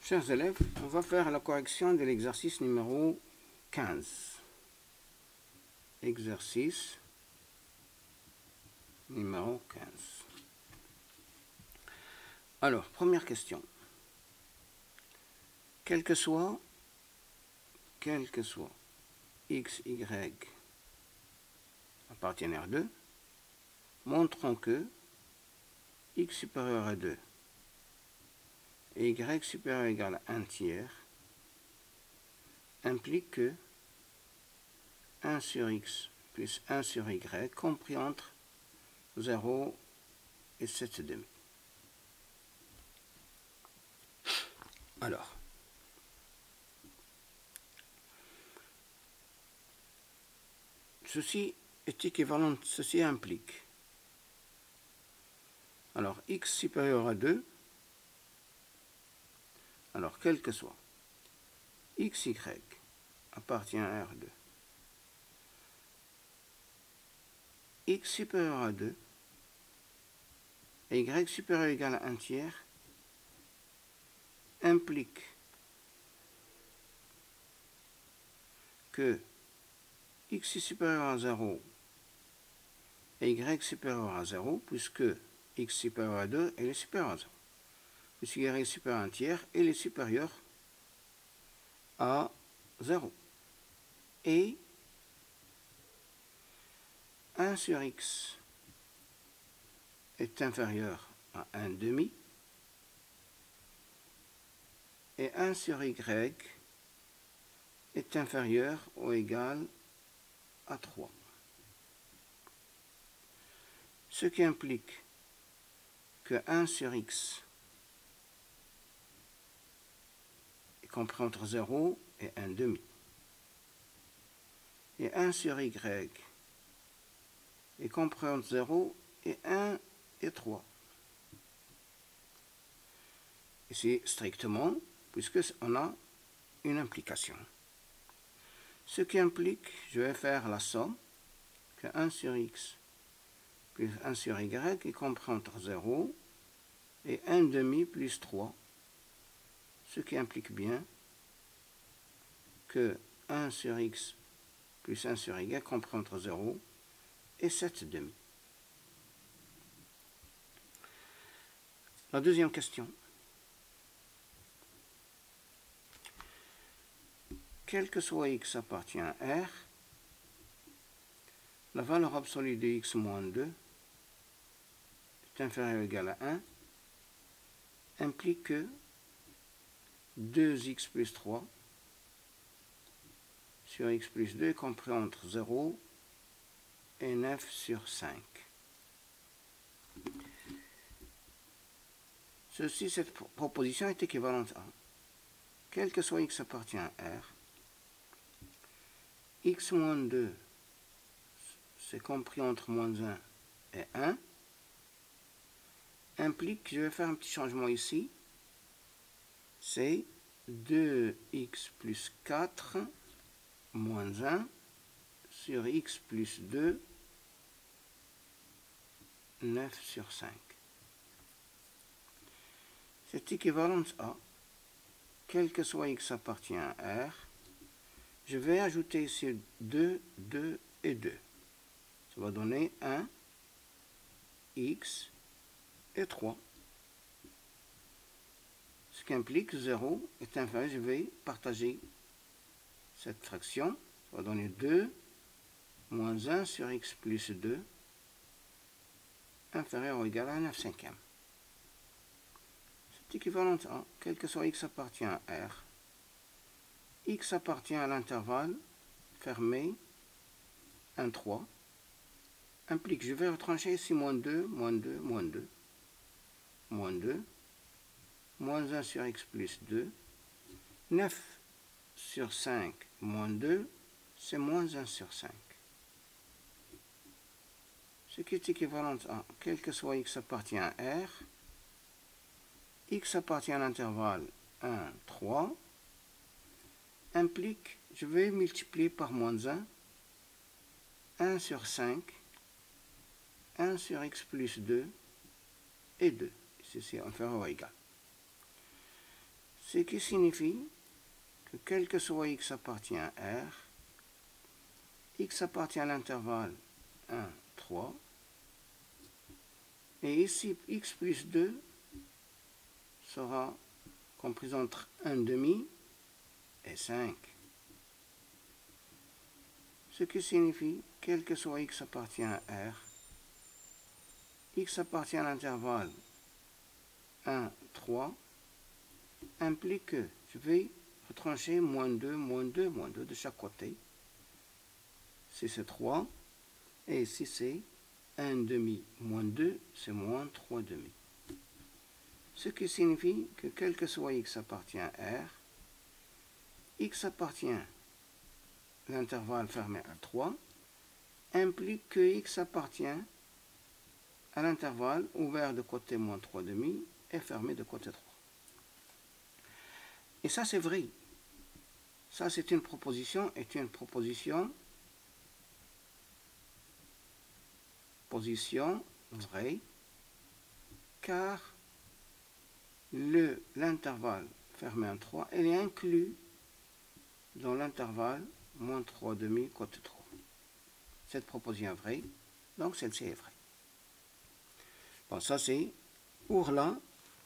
Chers élèves, on va faire la correction de l'exercice numéro 15. Exercice numéro 15. Alors, première question. Quel que soit x, y appartient à R2, montrons que x supérieur à 2 et y supérieur ou égal à 1 tiers implique que 1 sur x plus 1 sur y compris entre 0 et 7,5. Alors, ceci est équivalent, ceci implique. Alors, x supérieur à 2, alors quel que soit x, y appartient à R2, x supérieur à 2 et y supérieur ou égal à 1 tiers implique que x est supérieur à 0 et y supérieur à 0, puisque x supérieur à 2, elle est supérieure à 0. Puisque y est supérieur à 1 tiers, elle est supérieure à 0. Et 1 sur x est inférieur à 1 demi, et 1 sur y est inférieur ou égal à 3. Ce qui implique que 1 sur x est compris entre 0 et 1 demi, et 1 sur y est compris entre 0 et 1 et 3. Et c'est strictement, puisque on a une implication. Ce qui implique, je vais faire la somme, que 1 sur x plus 1 sur y est compris entre 0 et 1 demi plus 3, ce qui implique bien que 1 sur x plus 1 sur y est compris entre 0 et 7 demi. La deuxième question. Quel que soit x appartient à R, la valeur absolue de x moins 2 est inférieure ou égale à 1, implique que 2x plus 3 sur x plus 2 est compris entre 0 et 9 sur 5. Cette proposition est équivalente à, quel que soit x appartient à R, x moins 2, c'est compris entre moins 1 et 1, implique, je vais faire un petit changement ici, c'est 2x plus 4 moins 1 sur x plus 2, 9 sur 5. C'est équivalent à, quel que soit x appartient à R, je vais ajouter ici 2, 2 et 2. Ça va donner 1, x et 3. Ce qui implique 0 est inférieur, je vais partager cette fraction. Ça va donner 2 moins 1 sur x plus 2 inférieur ou égal à 9 cinquièmes. C'est équivalent à, quel que soit x appartient à R, x appartient à l'intervalle fermé 1, 3, implique, je vais retrancher ici moins 2, moins 2, moins 2, moins 2, moins 1 sur x plus 2, 9 sur 5 moins 2, c'est moins 1 sur 5. Ce qui est équivalent à, quel que soit x appartient à R, x appartient à l'intervalle 1, 3, implique, je vais multiplier par moins 1, 1 sur 5, 1 sur x plus 2 et 2. Ceci est inférieur ou égal. Ce qui signifie que quel que soit x appartient à R, x appartient à l'intervalle 1, 3, et ici x plus 2 sera compris entre 1/2 et 5. Ce qui signifie, quel que soit x appartient à R, x appartient à l'intervalle 1, 3, implique que je vais retrancher moins 2, moins 2, moins 2 de chaque côté. Si c'est 3, et si c'est 1/2 moins 2, c'est moins 3/2. Ce qui signifie que quel que soit x appartient à R, x appartient à l'intervalle fermé à 3, implique que x appartient à l'intervalle ouvert de côté moins 3/2 et fermé de côté 3. Et ça c'est vrai. Ça c'est une proposition, vraie, car l'intervalle fermé en 3, elle est inclus dans l'intervalle moins 3/2 côté 3. Cette proposition est vraie, donc celle-ci est vraie. Bon, ça c'est pour la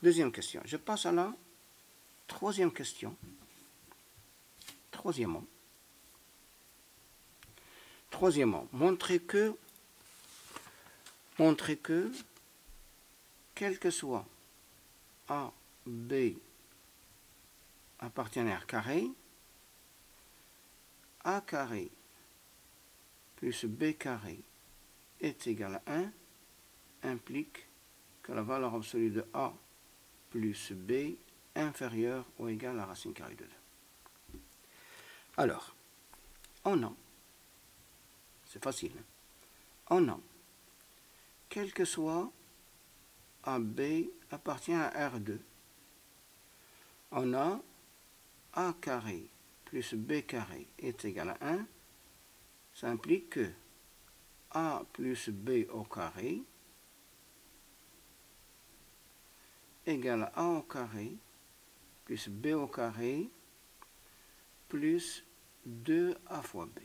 deuxième question. Je passe à la troisième question. Troisièmement, montrer que quel que soit A, B appartient à R carré, A carré plus B carré est égal à 1, implique que la valeur absolue de A plus B inférieure ou égale à la racine carrée de 2. Alors, on a, c'est facile, on a, quel que soit AB appartient à R2, on a A carré plus B carré est égal à 1, ça implique que A plus B au carré égale à A au carré plus B au carré plus 2A fois B,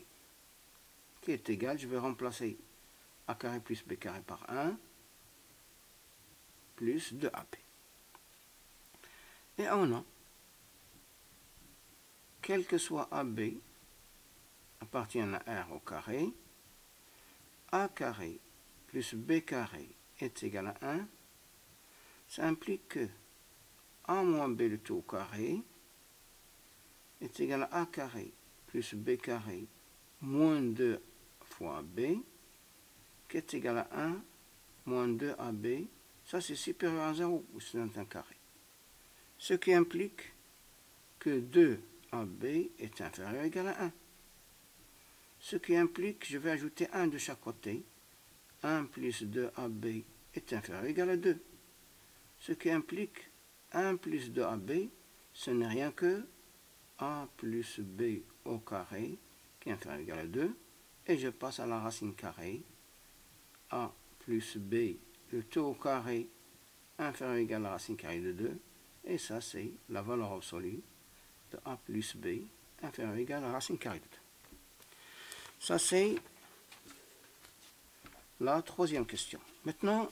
qui est égal, je vais remplacer A carré plus B carré par 1, plus 2AB. Et on a, quel que soit AB appartient à R au carré, A carré plus B carré est égal à 1, ça implique que A moins B le tout au carré est égal à A carré plus B carré moins 2 fois B, qui est égal à 1 moins 2AB, ça c'est supérieur à 0 ou c'est un carré. Ce qui implique que 2AB est inférieur ou égal à 1. Ce qui implique que je vais ajouter 1 de chaque côté. 1 plus 2AB est inférieur ou égal à 2. Ce qui implique 1 plus 2AB, ce n'est rien que A plus B au carré, qui est inférieur ou égal à 2. Et je passe à la racine carrée. A plus B, le tout au carré, inférieur ou égal à la racine carrée de 2. Et ça, c'est la valeur absolue de A plus B, inférieur ou égal à la racine carrée de 2. Ça, c'est la troisième question. Maintenant,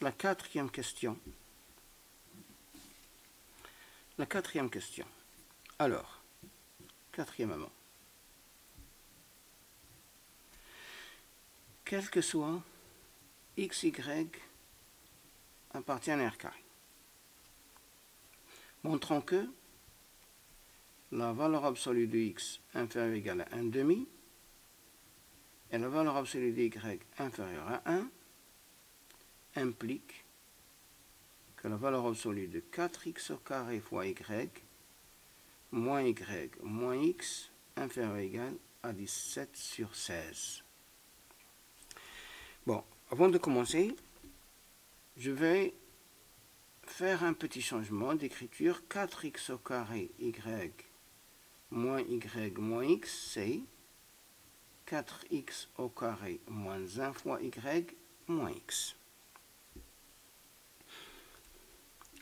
la quatrième question. Alors, quatrièmement, quel que soit x, y appartient à R carré. Montrons que la valeur absolue de x inférieure ou égale à 1/2 et la valeur absolue de y inférieure à 1 implique que la valeur absolue de 4x au carré fois y moins x inférieur ou égal à 17 sur 16. Bon, avant de commencer, je vais faire un petit changement d'écriture. 4x au carré y moins x, c'est 4x au carré moins 1 fois y moins x.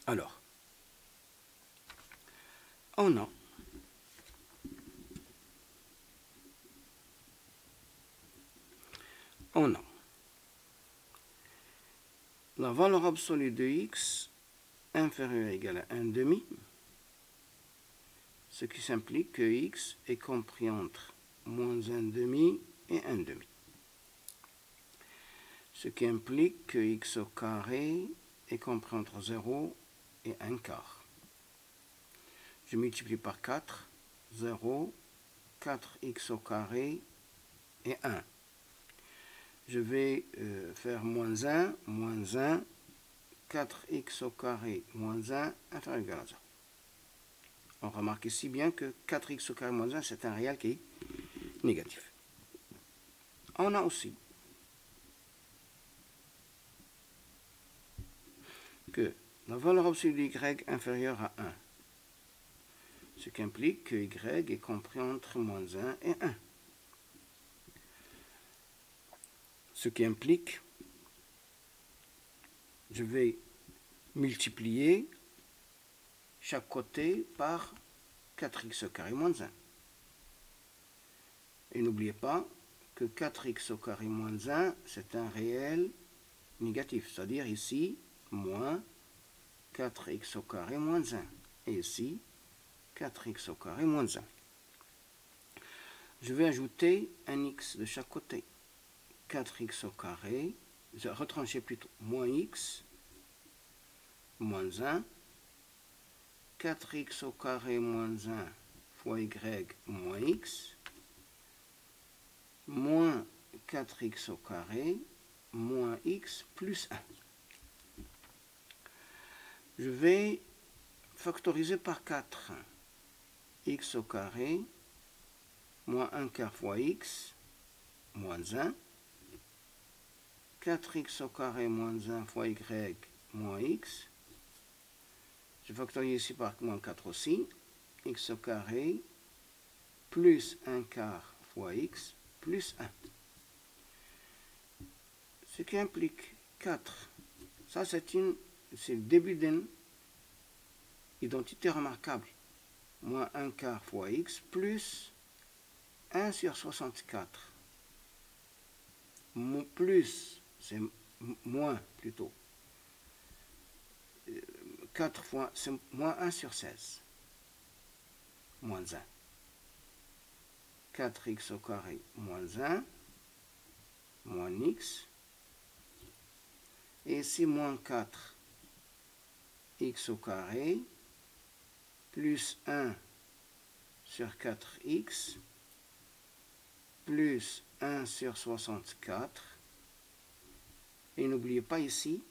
Alors, on a la valeur absolue de x inférieure ou égale à 1/2, ce qui s'implique que x est compris entre moins 1/2 et 1/2. Ce qui implique que x au carré est compris entre 0 et 1/4. Je multiplie par 4, 0, 4x au carré et 1. Je vais faire moins 1, 4x au carré moins 1 inférieur ou égal à 0. On remarque ici bien que 4x au carré moins 1, c'est un réel qui est négatif. On a aussi que la valeur absolue de y inférieure à 1, ce qui implique que y est compris entre moins 1 et 1. Ce qui implique, je vais multiplier chaque côté par 4x au carré moins 1. Et n'oubliez pas que 4x au carré moins 1, c'est un réel négatif, c'est-à-dire ici, moins 4x au carré moins 1. Et ici, 4x au carré moins 1. Je vais ajouter un x de chaque côté. 4x au carré, je retrancher plutôt, moins x, moins 1, 4x au carré moins 1 fois y moins x, moins 4x au carré moins x plus 1. Je vais factoriser par 4. X au carré moins 1/4 fois x moins 1. 4x au carré moins 1 fois y moins x. Je factorise ici par moins 4 aussi. X au carré plus 1/4 fois x plus 1. Ce qui implique 4. Ça, c'est le début d'une identité remarquable. Moins 1/4 fois x plus 1 sur 64. Plus, c'est moins plutôt. 4 fois, c'est moins 1 sur 16. Moins 1. 4x au carré moins 1, moins x. Et ici, moins 4 x au carré, plus 1 sur 4x, plus 1 sur 64. Et n'oubliez pas ici,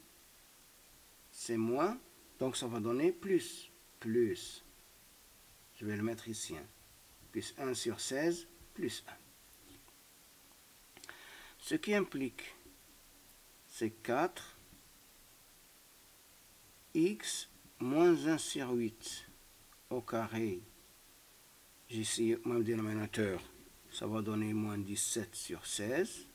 c'est moins, donc ça va donner plus. Plus, je vais le mettre ici, hein, plus 1 sur 16, plus 1. Ce qui implique, c'est 4 x moins 1 sur 8 au carré. J'ai ici mon dénominateur, ça va donner moins 17 sur 16.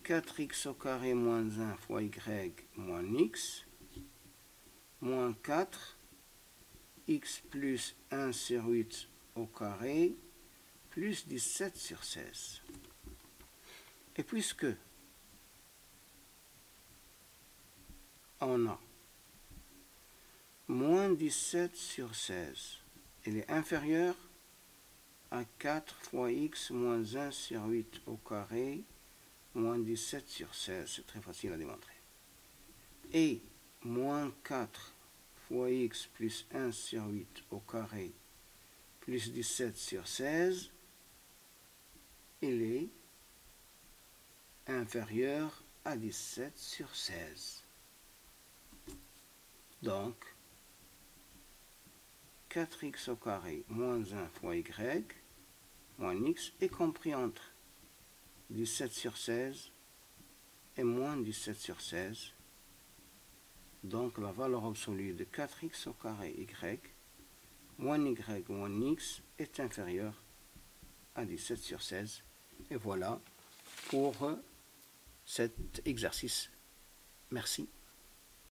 4x au carré moins 1 fois y moins x. Moins 4 x plus 1 sur 8 au carré plus 17 sur 16. Et puisque on a moins 17 sur 16, elle est inférieure à 4 fois x moins 1 sur 8 au carré moins 17 sur 16. C'est très facile à démontrer. Et moins 4 fois x plus 1 sur 8 au carré plus 17 sur 16, il est inférieur à 17 sur 16. Donc, 4x au carré moins 1 fois y moins x est compris entre 17 sur 16 et moins 17 sur 16. Donc, la valeur absolue de 4x au carré y moins x est inférieure à 17 sur 16. Et voilà pour cet exercice. Merci.